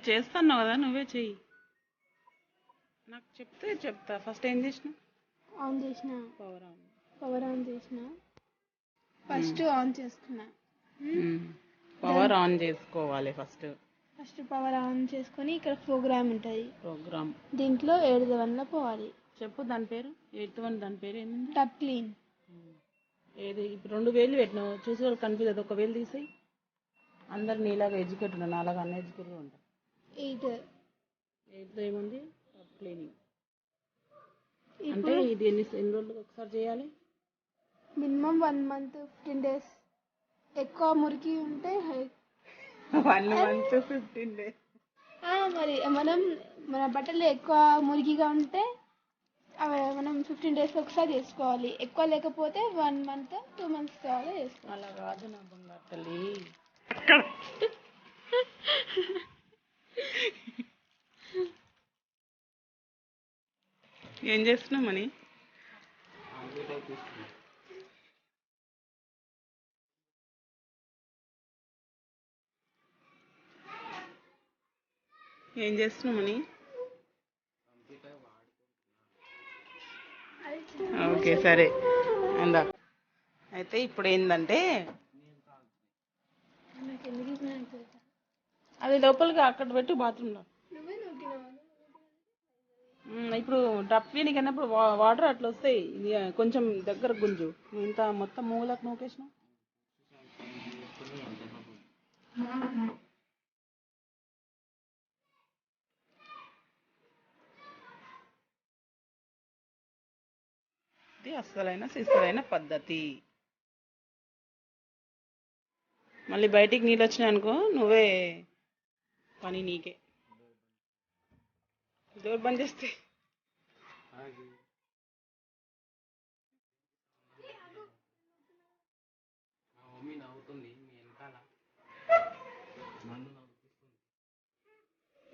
నువ్వు చేస్తున్నావు కదా, నువ్వే చెయ్యి. నాకు చెప్తే చెప్తా. ఫస్ట్ ఏం చేసినావు? ఆన్ చేసిన, పవర్ ఆన్ చేసిన. ఫస్ట్ ఆన్ చేసుకున్నా. పవర్ ఆన్ చేసుకోవాలి ఫస్ట్. పవర్ ఆన్ చేసుకొని ఇక్కడ ప్రోగ్రామ్ ఉంటుంది. ప్రోగ్రామ్ దీంట్లో 7th వన్లో పోవాలి. చెప్పు దాని పేరు. 8th వన్ దాని పేరు ఏంది? Tub clean. ఏది ఇప్పుడు 2 వేలు పెట్టినావు, చూసి వాళ్ళు కన్ఫ్యూజ్ అవుతుంది. 1 వేలు తీసేయి. అందరు నీలాగా ఎడ్యుకేటెడ్ ఉన్నారు, నాలాగా అన్ఎడ్యుకేటెడ్ ఉంటారు. 8th ఏముంది? టబ్ క్లీనింగ్ అంటే ఇది ఎన్ని రోజులకు ఒకసారి చేయాలి? Minimum 1 month 15 days. ఎక్కువ మురికి ఉంటే 1 month 15 days. మరి మన బట్టలు ఎక్కువ మురికిగా ఉంటే మనం 15 days ఒకసారి చేసుకోవాలి. ఎక్కువ లేకపోతే 1 month 2 months తర్వాత చేసుకోవాలి. అలా కాదు నా బంగారు తల్లి. ఏం చేస్తున్నావు మని? ఏం చేస్తున్నావు మని? ఓకే సరే అందా. అయితే ఇప్పుడు ఏంటంటే అది లోపలికి అక్కడ పెట్టి బాత్రూంలో. ఇప్పుడు టబ్ క్లీనింగ్ అన్నప్పుడు వాటర్ అట్లా వస్తాయి. ఇది కొంచెం దగ్గర గుంజు. ఇంత మొత్తం మూలకు నూకేసిన. ఇది అస్సలైన సిస్సలైన పద్ధతి. మళ్ళీ బయటికి నీళ్ళు వచ్చినాయి అనుకో, నువ్వే పని నీకే. డోర్ బంద్ చేస్తే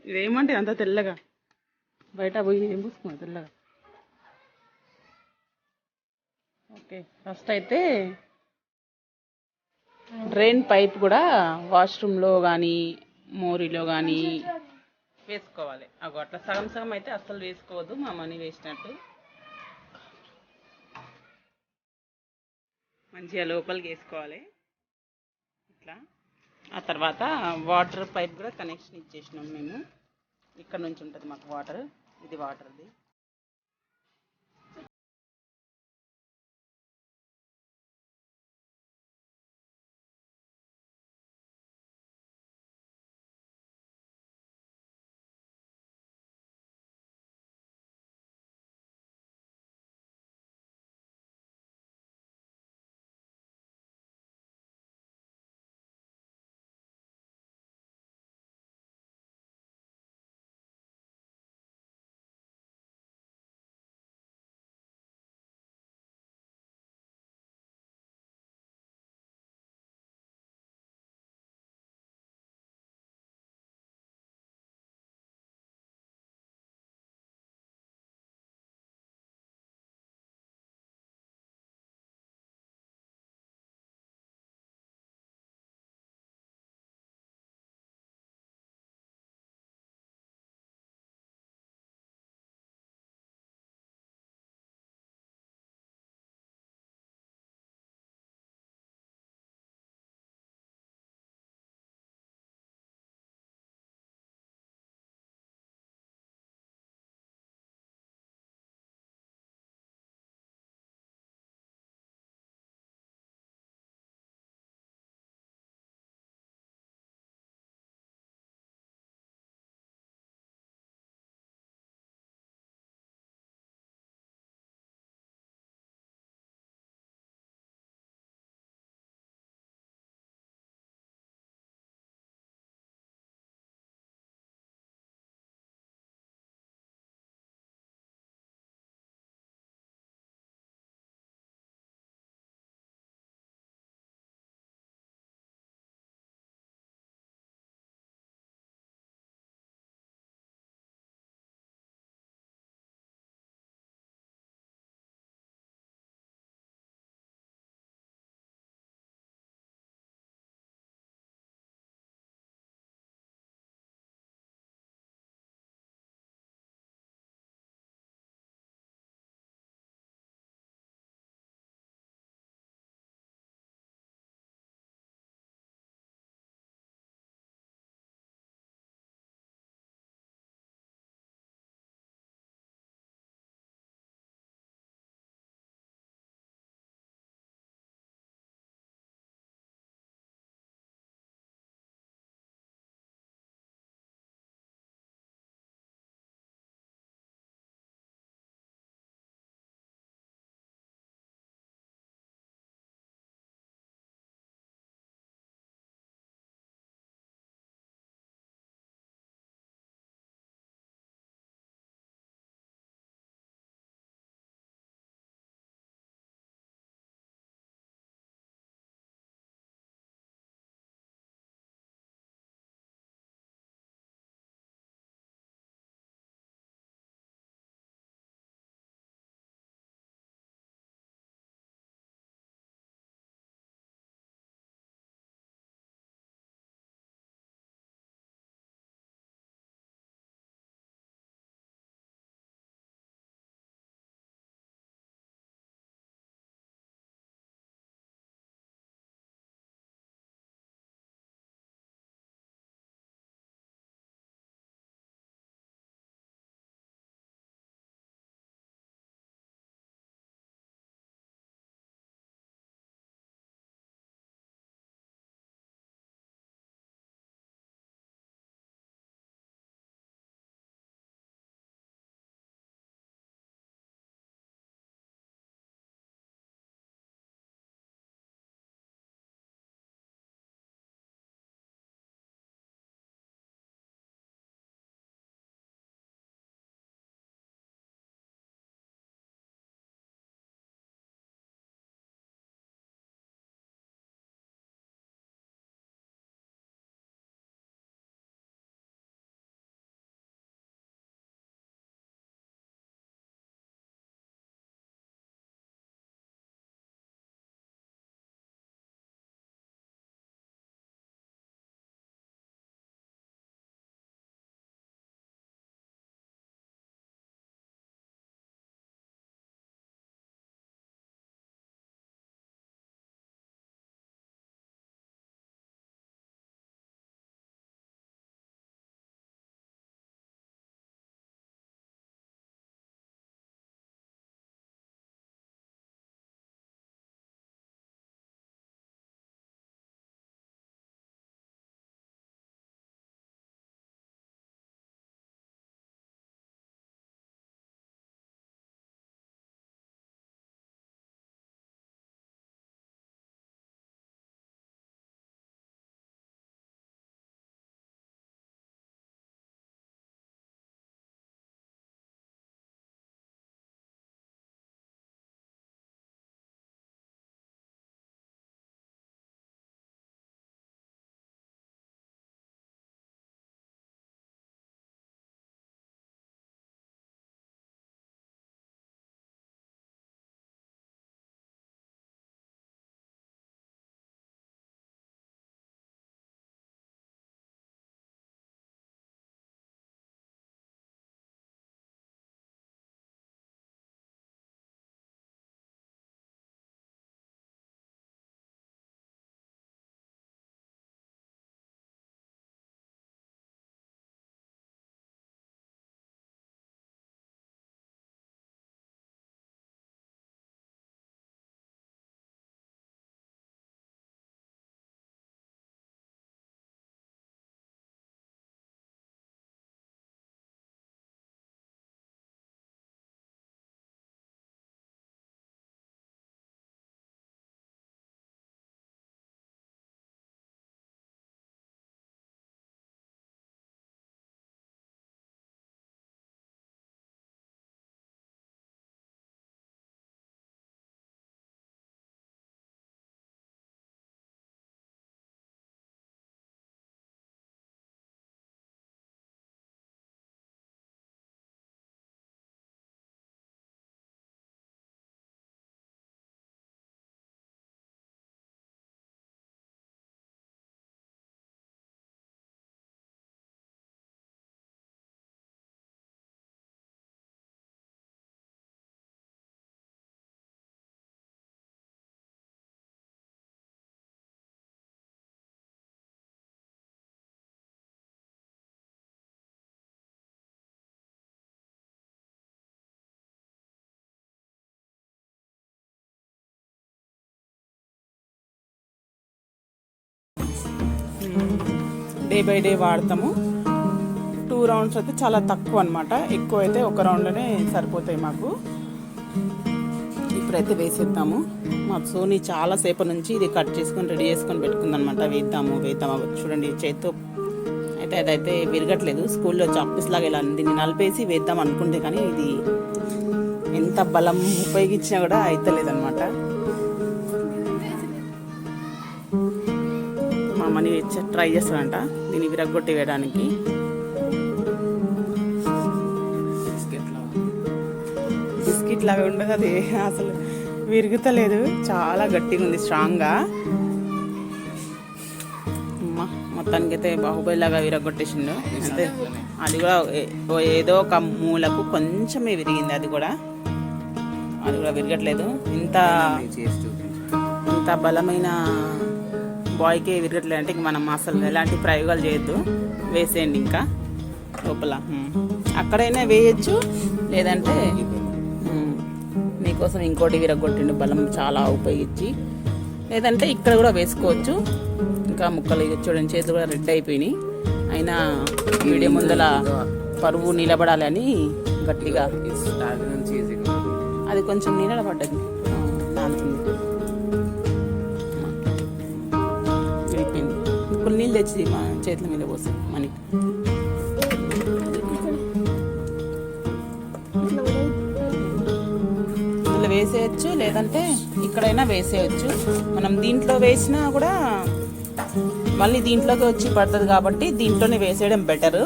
ఇదేమంటే అంత తెల్లగా బయట పోయి ఏం పూసుకున్నా తెల్లగా. ఓకే ఫస్ట్ అయితే డ్రైన్ పైప్ కూడా వాష్రూమ్లో కానీ మోరీలో కానీ వేసుకోవాలి. అగో అట్లా సగం సగం అయితే అస్సలు వేసుకోవద్దు, మా మనీ వేసినట్టు. మంచిగా లోపలికి వేసుకోవాలి ఇట్లా. ఆ తర్వాత వాటర్ పైప్ కూడా కనెక్షన్ ఇచ్చేసినాం మేము. ఇక్కడ నుంచి ఉంటుంది మాకు వాటర్. ఇది వాటర్ది. డే బై డే వాడతాము. 2 రౌండ్స్ అయితే చాలా తక్కువ అనమాట, ఎక్కువ అయితే 1 రౌండ్లోనే సరిపోతాయి మాకు. ఇప్పుడైతే వేసేద్దాము. మా సోని చాలాసేపు నుంచి ఇది కట్ చేసుకొని రెడీ చేసుకొని పెట్టుకుందనమాట. వేద్దాము చూడండి చేత్తో అయితే అదైతే విరగట్లేదు. స్కూల్లో చాక్పీస్ లాగా ఇలా దీన్ని నలిపేసి వేద్దాం అనుకుంటే కానీ ఇది ఎంత బలం ఉపయోగించినా కూడా అయితలేదన్నమాట. మా మనీ ట్రై చేస్తాడంట దీన్ని విరగొట్టి వేయడానికి. బిస్కెట్ లాగా ఉండదు అది, అసలు విరుగుతలేదు, చాలా గట్టిగా ఉంది, స్ట్రాంగ్గా. మొత్తానికి అయితే బాహుబలి లాగా విరగొట్టేసిండు అంతే. అది కూడా ఏదో ఒక మూలకు కొంచెమే విరిగింది, అది కూడా విరగట్లేదు. ఇంత బలమైన బాయ్కే విరగట్లేదు అంటే ఇంక మనం అసలు ఎలాంటి ప్రయోగాలు చేయొద్దు, వేసేయండి. ఇంకా లోపల అక్కడైనా వేయచ్చు, లేదంటే మీకోసం ఇంకోటి విరగొట్టిండు బలం చాలా ఉపయోగించి, లేదంటే ఇక్కడ కూడా వేసుకోవచ్చు. ఇంకా ముక్కలు చూడండి చేతులు కూడా రెడ్ అయిపోయినాయి. అయినా వీడియో ముందల పరువు నిలబడాలని గట్టిగా అది కొంచెం నిలబడ్డది, నాలుగుంది వెళ్ళిపోయింది. కొన్ని నీళ్ళు తెచ్చి మా చేతుల మీద పోసాం మనకి. ఇందులో వేసేయచ్చు, లేదంటే ఇక్కడైనా వేసేయచ్చు. మనం దీంట్లో వేసినా కూడా మళ్ళీ దీంట్లోకి వచ్చి పడుతుంది కాబట్టి దీంట్లోనే వేసేయడం బెటరు.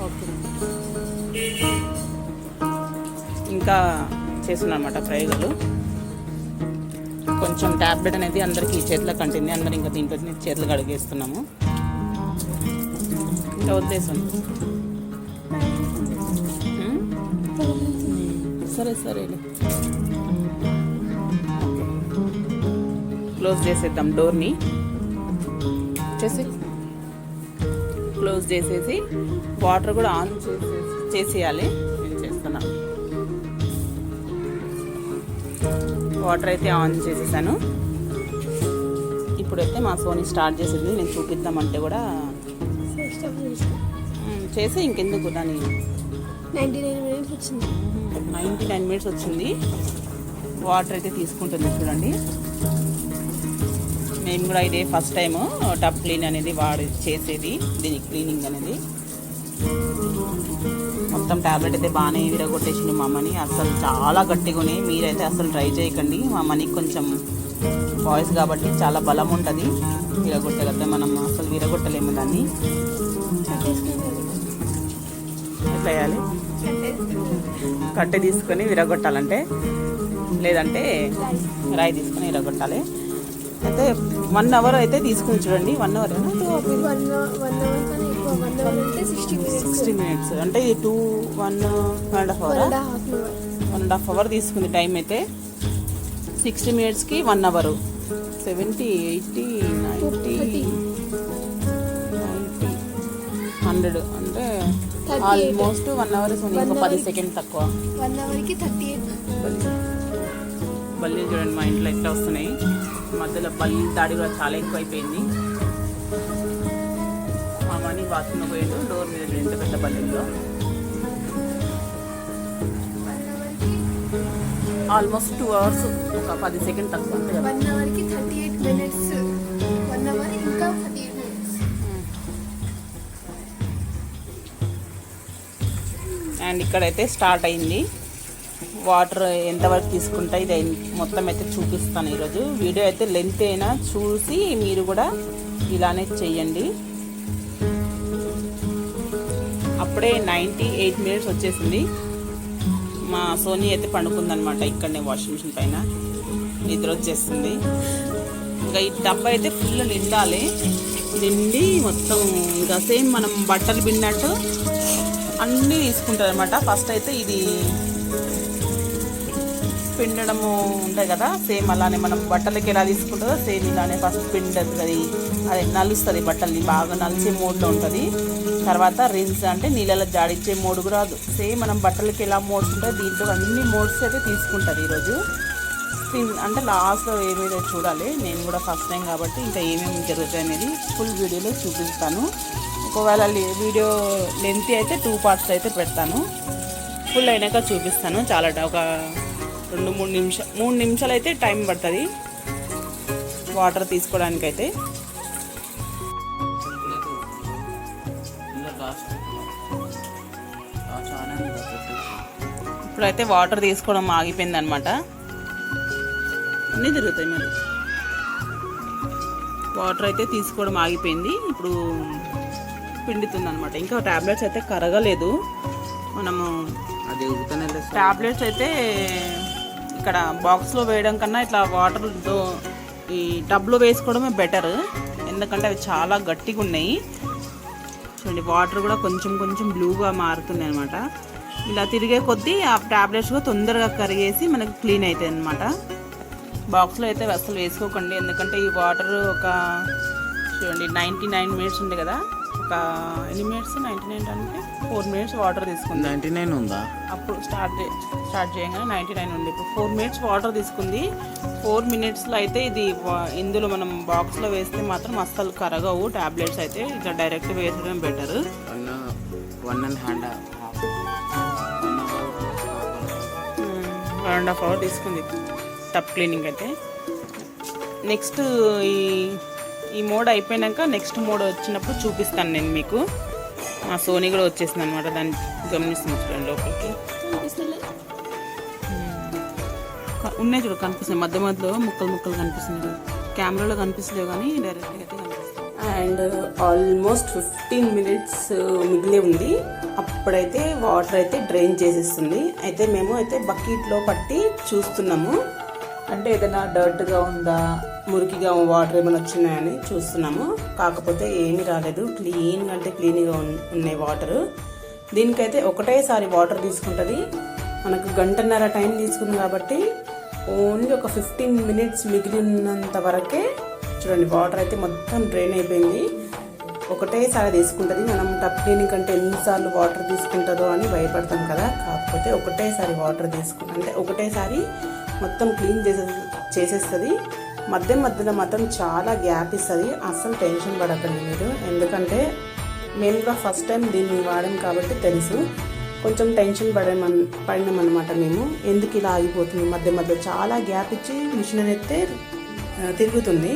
ఓకే, ఇంకా చేస్తున్నాను అన్నమాట ప్రయోగాలు. కొంచెం ట్యాబ్లెట్ అనేది అందరికీ చేతిలో కంటింది, అందరు ఇంకా దీంట్లో చేతులు కడిగేస్తున్నాము. ఇంకా వదిలేసాను. సరే క్లోజ్ చేసేద్దాం. డోర్ని క్లోజ్ చేసేసి వాటర్ కూడా ఆన్ చేసేయాలి. నేను చేస్తున్నా. వాటర్ అయితే ఆన్ చేసేసాను. ఇప్పుడైతే మా సోని స్టార్ట్ చేసింది. నేను చూపిద్దామంటే కూడా చేసి ఇంకెందుకు దాని 99 మినిట్స్ వచ్చింది. వాటర్ అయితే తీసుకుంటుంది చూడండి. మేము కూడా ఇదే ఫస్ట్ టైము టబ్ క్లీన్ అనేది చేసేది, దీని క్లీనింగ్ అనేది. మొత్తం ట్యాబ్లెట్ అయితే బాగానే విరగొట్టేసింది మా అమ్మని. అసలు చాలా గట్టిగా ఉన్నాయి. మీరైతే అసలు ట్రై చేయకండి. మా అమ్మనికి కొంచెం వాయిస్ కాబట్టి చాలా బలం ఉంటుంది. విరగొట్టగలిగితే మనం అసలు విరగొట్టలేము దాన్ని. ఎట్లా వేయాలి? కట్టె తీసుకొని విరగొట్టాలంటే, లేదంటే రాయి తీసుకొని విరగొట్టాలి. అయితే 1 అవర్ అయితే తీసుకుని చూడండి. 1 అవర్ 60 మినిట్స్ అంటే 1.5 అవర్ తీసుకుంది టైం అయితే. 60 మినిట్స్కి 1 అవర్. 70, 80, 90, 100 అంటే ఆల్మోస్ట్ 1 అవర్. ఇంకో 10 సెకండ్ తక్కువ. 1 అవర్కి 38. బల్లి చూడండి మా ఇంట్లో ఎట్లా వస్తున్నాయి. మధ్యలో బల్లి దాడి కూడా చాలా ఎక్కువ అయిపోయింది. మా మనీ బాత్రూంలో పోయిండు, డోర్ మీద ఎంత పెద్ద బల్లిలో. ఆల్మోస్ట్ 2 అవర్స్, ఒక 10 సెకండ్ తక్కువ. 1 అవర్కి 38 మినిట్స్. 1 అవర్ ఇంకా 38 మినిట్స్. అండ్ ఇక్కడైతే స్టార్ట్ అయింది. వాటర్ ఎంతవరకు తీసుకుంటా ఇది మొత్తం అయితే చూపిస్తాను ఈరోజు. వీడియో అయితే లెంత్ అయినా చూసి మీరు కూడా ఇలానే చెయ్యండి. అప్పుడే 98 మినిట్స్ వచ్చేసింది. మా సోనీ అయితే పండుకుందనమాట ఇక్కడనే వాషింగ్ మిషన్ పైన, నిద్ర వచ్చేస్తుంది. ఇంకా ఈ డబ్బా అయితే ఫుల్ నిండాలి. నిండి మొత్తం ఇంకా సేమ్ మనం బట్టలు పిండినట్టు అన్నీ తీసుకుంటారు అనమాట. ఫస్ట్ అయితే ఇది పిండడము ఉంటాయి కదా, సేమ్ అలానే మనం బట్టలకి ఎలా తీసుకుంటుందో సేమ్ ఇలానే ఫస్ట్ పిండుతుంది. అదే నలుస్తుంది, బట్టల్ని బాగా నలిచే మోడ్లో ఉంటుంది. తర్వాత రిన్స్ అంటే నీళ్ళలో జాడిచ్చే మోడ్ కూడా రాదు. సేమ్ మనం బట్టలకి ఎలా మోడ్స్ ఉంటాయో దీంట్లో అన్ని మోడ్స్ అయితే తీసుకుంటుంది ఈరోజు. అంటే లాస్ట్లో ఏమేదో చూడాలి. నేను కూడా ఫస్ట్ టైం కాబట్టి ఇంకా ఏమేమి జరుగుతాయి అనేది ఫుల్ వీడియోలో చూపిస్తాను. ఒకవేళ వీడియో లెంత్ అయితే 2 parts అయితే పెడతాను. ఫుల్ అయినాక చూపిస్తాను. చాలా ఒక 3 నిమిషాలు అయితే టైం పడుతుంది వాటర్ తీసుకోవడానికైతే. ఇప్పుడైతే వాటర్ తీసుకోవడం ఆగిపోయింది అనమాట. అన్నీ తిరుగుతాయి మరి. వాటర్ అయితే తీసుకోవడం ఆగిపోయింది. ఇప్పుడు పిండుతుంది అనమాట. ఇంకా టాబ్లెట్స్ అయితే కరగలేదు. మనము టాబ్లెట్స్ అయితే ఇక్కడ బాక్స్లో వేయడం కన్నా ఇట్లా వాటర్తో ఈ టబ్లో వేసుకోవడమే బెటర్. ఎందుకంటే అవి చాలా గట్టిగా ఉన్నాయి. చూడండి వాటర్ కూడా కొంచెం కొంచెం బ్లూగా మారుతుంది అనమాట. ఇలా తిరిగే కొద్దీ ఆ టాబ్లెట్స్ కూడా తొందరగా కరిగేసి మనకు క్లీన్ అవుతాయి అనమాట. బాక్స్లో అయితే అసలు వేసుకోకండి. ఎందుకంటే ఈ వాటర్ ఒక చూడండి 99 minutes ఉంది కదా. ఒక ఎన్ని మినిట్స్ 99 అంటే 4 minutes వాటర్ తీసుకుంది. 99 ఉందా? అప్పుడు స్టార్ట్ చేయగానే 99 ఉంది. ఇప్పుడు 4 minutes వాటర్ తీసుకుంది. 4 minutesలో అయితే ఇది ఇందులో మనం బాక్స్లో వేస్తే మాత్రం అస్సలు కరగవు టాబ్లెట్స్ అయితే. ఇట్లా డైరెక్ట్ వేసడం బెటర్. 1.5 hour తీసుకుంది టబ్ క్లీనింగ్ అయితే. నెక్స్ట్ ఈ మోడ్ అయిపోయాక నెక్స్ట్ మోడ్ వచ్చినప్పుడు చూపిస్తాను నేను మీకు. మా సోనీ కూడా వచ్చేసింది అనమాట. దాన్ని గమనిస్తుంది చూడండి. లోపలికి ఉన్నాయి చూడ కనిపిస్తుంది. మధ్య మధ్యలో ముక్కలు కనిపిస్తుంది. కెమెరాలో కనిపిస్తలేవు కానీ డైరెక్ట్గా అయితే కనిపిస్తుంది. అండ్ ఆల్మోస్ట్ 15 minutes మిగిలే ఉంది. అప్పుడైతే వాటర్ అయితే డ్రైన్ చేసేస్తుంది. అయితే మేము అయితే బకెట్లో పట్టి చూస్తున్నాము. అంటే ఏదైనా డర్ట్గా ఉందా, మురికిగా వాటర్ ఏమైనా వచ్చినాయని చూస్తున్నాము. కాకపోతే ఏమీ రాలేదు. క్లీన్గా ఉన్నాయి వాటర్. దీనికైతే ఒకటేసారి వాటర్ తీసుకుంటుంది. మనకు 1.5 టైం తీసుకుంది కాబట్టి ఓన్లీ ఒక 15 minutes మిగిలి ఉన్నంత వరకే చూడండి వాటర్ అయితే మొత్తం డ్రైన్ అయిపోయింది. ఒకటేసారి తీసుకుంటుంది. మనం టబ్ క్లీనింగ్ అంటే ఎన్నిసార్లు వాటర్ తీసుకుంటుందో అని భయపడతాం కదా. కాకపోతే ఒకటేసారి వాటర్ అంటే ఒకటేసారి మొత్తం క్లీన్ చేసేస్తుంది. మధ్యలో మాత్రం చాలా గ్యాప్ ఇస్తుంది. అస్సలు టెన్షన్ పడకండి మీరు. ఎందుకంటే మేము కూడా ఫస్ట్ టైం దీన్ని వాడాం కాబట్టి తెలుసు. కొంచెం టెన్షన్ పడినామన్నమాట మేము. ఎందుకు ఇలా ఆగిపోతుంది మధ్య చాలా గ్యాప్ ఇచ్చి మిషన్ అయితే తిరుగుతుంది.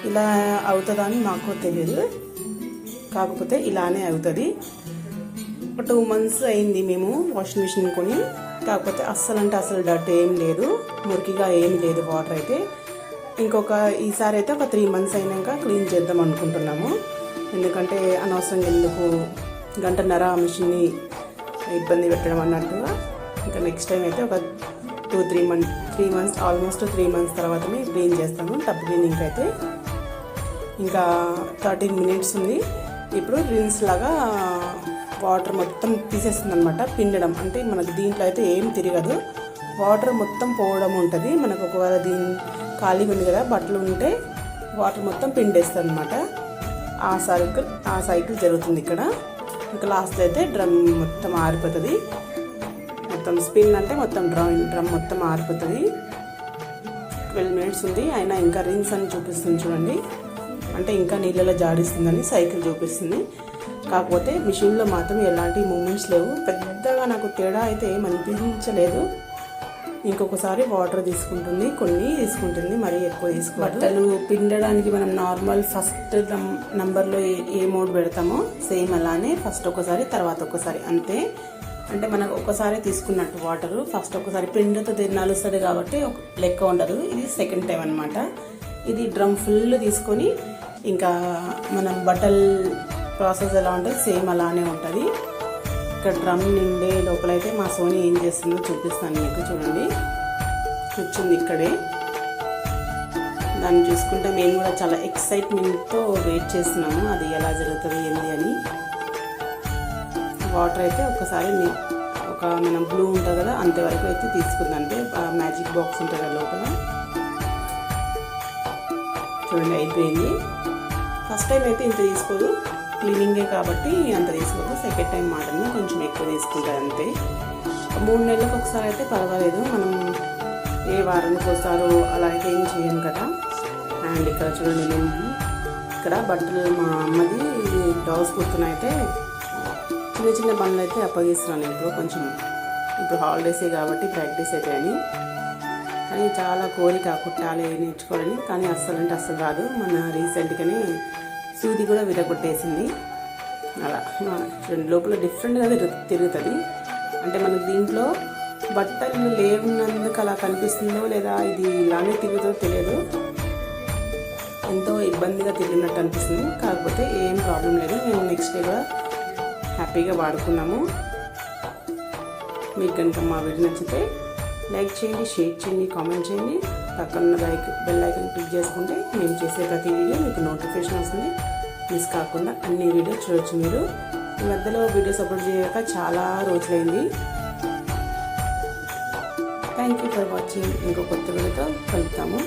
ఇలా అవుతుందా అని మాకు తెలియదు. కాకపోతే ఇలానే అవుతుంది. ఒక 2 months అయింది మేము వాషింగ్ మిషన్ కొని. కాకపోతే అస్సలు డర్ట్ ఏం లేదు, మురికిగా ఏం లేదు వాటర్ అయితే. ఈసారి అయితే ఒక 3 months అయినాక క్లీన్ చేద్దాం అనుకుంటున్నాము. ఎందుకంటే అనవసరంగా ఎందుకు 1.5 మిషన్ని ఇబ్బంది పెట్టడం అన్నట్టుగా. ఇంకా నెక్స్ట్ టైం అయితే ఒక 3 months ఆల్మోస్ట్ 3 months తర్వాతనే క్లీన్ చేస్తాము టబ్ క్లీనింగ్ అయితే. ఇంకా 13 minutes ఉంది. ఇప్పుడు రిన్స్ లాగా వాటర్ మొత్తం తీసేస్తుంది అనమాట. పిండడం అంటే మనకు దీంట్లో అయితే ఏం తిరగదు. వాటర్ మొత్తం పోవడం ఉంటుంది. మనకు ఒకవేళ ఖాళీగా ఉంది కదా బట్టలు ఉంటే వాటర్ మొత్తం పిండేస్తుంది అనమాట. ఆ సైకిల్ జరుగుతుంది ఇక్కడ. ఇంకా లాస్ట్ అయితే డ్రమ్ మొత్తం ఆరిపోతుంది. మొత్తం స్పిన్ అంటే మొత్తం డ్రమ్ మొత్తం ఆరిపోతుంది. 12 minutes ఉంది. అయినా ఇంకా రిన్స్ అని చూపిస్తుంది చూడండి. అంటే ఇంకా నీళ్ళలో జాడిస్తుందని సైకిల్ చూపిస్తుంది. కాకపోతే మిషన్లో మాత్రం ఎలాంటి మూమెంట్స్ లేవు. పెద్దగా నాకు తేడా అయితే ఏం అనిపించలేదు. ఇంకొకసారి వాటర్ తీసుకుంటుంది, కొన్ని తీసుకుంటుంది, మరీ ఎక్కువ తీసుకోవాలి. బట్టలు పిండడానికి మనం నార్మల్ ఫస్ట్ నంబర్లో ఏ మోడ్ పెడతామో సేమ్ అలానే ఫస్ట్ ఒకసారి తర్వాత ఒకసారి అంతే. అంటే మనకు ఒకసారి తీసుకున్నట్టు వాటరు ఫస్ట్ ఒకసారి పిండితో నలుస్తుంది కాబట్టి లెక్క ఉండదు. ఇది సెకండ్ టైం అనమాట. ఇది డ్రమ్ ఫుల్ తీసుకొని ఇంకా మనం బట్టల ప్రాసెస్ ఎలా ఉంటుంది సేమ్ అలానే ఉంటుంది. ఇక్కడ డ్రమ్ నిండే లోపలైతే మా సోనీ ఏం చేస్తుందో చూపిస్తాను మీకు. చూడండి కూర్చుంది ఇక్కడే. దాన్ని చూసుకుంటే మేము కూడా చాలా ఎక్సైట్మెంట్తో వెయిట్ చేస్తున్నాము అది ఎలా జరుగుతుంది ఏంది అని. వాటర్ అయితే ఒకసారి మనం బ్లూ ఉంటుంది కదా అంతవరకు అయితే తీసుకుంది. అంటే మ్యాజిక్ బాక్స్ ఉంటుంది కదా లోపల. చూడండి అయిపోయింది. ఫస్ట్ టైం అయితే ఇంత తీసుకోదు, క్లీనింగే కాబట్టి అంత తీసుకోదు. సెకండ్ టైం మాత్రమే కొంచెం ఎక్కువ తీసుకుంటుంది అంతే. 3 నెలలకు ఒకసారి అయితే పర్వాలేదు. మనం ఏ వారానికి వస్తారో అలా అయితే ఏం చేయను కదా. అండ్ ఇక్కడ చూడండి, నేను ఇక్కడ బట్టలు మా అమ్మది బ్లౌజ్ కుడుతున్నైతే చిన్న చిన్న పనులు అయితే అప్పగిస్తున్నాను. ఇప్పుడు హాలిడేసే కాబట్టి ప్రాక్టీస్ అయితే అని, కానీ చాలా కోరిక కుట్టాలి నేర్చుకోవాలని, కానీ అస్సలు రాదు. మన రీసెంట్గానే సూది కూడా విరగొట్టేసింది. అలా చూడండి, లోపల డిఫరెంట్గా తిరుగుతుంది. అంటే మనకు దీంట్లో బట్టలు లేవున్నందుకు అలా కనిపిస్తుందో లేదా ఇది ఇలానే తిరుగుతుందో తెలియదు. ఎంతో ఇబ్బందిగా తిరిగినట్టు అనిపిస్తుంది. కాకపోతే ఏం ప్రాబ్లం లేదు, మేము నెక్స్ట్ డే కూడా హ్యాపీగా వాడుకున్నాము. మీకు కనుక మా వీడియో నచ్చితే లైక్ చేయండి, షేర్ చేయండి, కామెంట్ చేయండి. పక్కన బెల్ ఐకాన్ క్లిక్ చేసుకుంటే మేము చేసే ప్రతి వీడియో మీకు నోటిఫికేషన్ వస్తుంది. మిస్ కాకుండా అన్ని వీడియోస్ చూడొచ్చు మీరు. ఈ మధ్యలో వీడియోస్ అప్లోడ్ చేయక చాలా రోజులైంది. Thank you for watching. ఇంకో కొత్త వీడియోతో కలుపుతాము.